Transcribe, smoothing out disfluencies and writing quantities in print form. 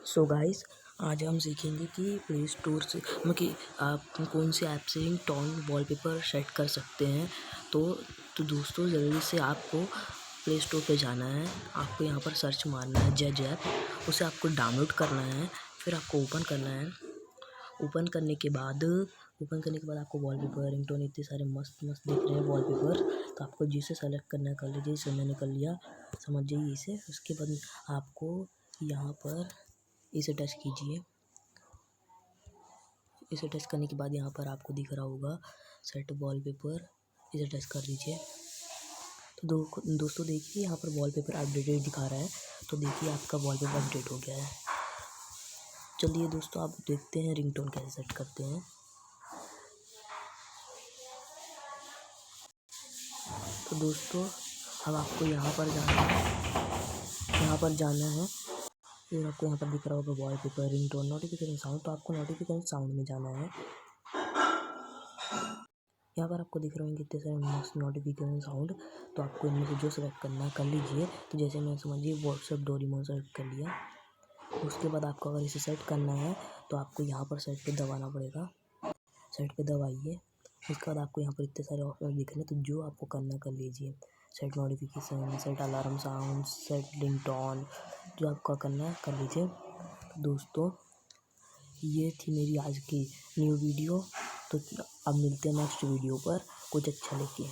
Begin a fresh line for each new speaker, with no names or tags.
So guys, आज हम सीखेंगे कि प्ले स्टोर से मतलब कि आप कौन से ऐप से टोन वॉलपेपर सेट कर सकते हैं। तो दोस्तों, जल्दी से आपको प्ले स्टोर पे जाना है। आपको यहाँ पर सर्च मारना है जज ऐप, उसे आपको डाउनलोड करना है। फिर आपको ओपन करना है। ओपन करने के बाद आपको वॉलपेपर, रिंगटोन इतने सारे मस्त मस्त दिख रहे हैं वॉलपेपर। तो आपको जिसे सेलेक्ट करना है कर लीजिए। इसे मैंने कर लिया, समझ जाइए इसे। उसके बाद आपको यहाँ पर इसे टच कीजिए। इसे टच करने के बाद यहाँ पर आपको दिख रहा होगा सेट वॉलपेपर, इसे टच कर दीजिए। तो दोस्तों देखिए, यहाँ पर वॉलपेपर अपडेटेड दिखा रहा है। तो देखिए, आपका वॉलपेपर अपडेट हो गया है। चलिए दोस्तों, आप देखते हैं रिंगटोन कैसे सेट करते हैं। तो दोस्तों, अब आपको यहाँ पर जाना है। फिर आपको यहाँ पर दिख रहा होगा वॉलपेपर, रिंगटोन, नोटिफिकेशन साउंड। तो आपको नोटिफिकेशन साउंड में जाना है। यहाँ पर आपको दिख रहे होंगे इतने सारे मस्त नोटिफिकेशन साउंड। तो आपको इनमें से जो सेलेक्ट करना है कर लीजिए। तो जैसे मैं समझिए व्हाट्सएप डोरेमोन सेलेक्ट कर लिया। उसके बाद आपको अगर इसे सेट करना है तो आपको यहाँ पर सेट पे दबाना पड़ेगा। सेट पे दबाइए। उसके बाद आपको यहाँ पर इतने सारे ऑप्शन दिख रहे हैं। तो जो आपको करना कर लीजिए। Set notification, set alarm sound, set ringtone, जो आपका करना है कर लीजिए। दोस्तों, ये थी मेरी आज की न्यू वीडियो। तो अब मिलते हैं नेक्स्ट वीडियो पर कुछ अच्छा लेके।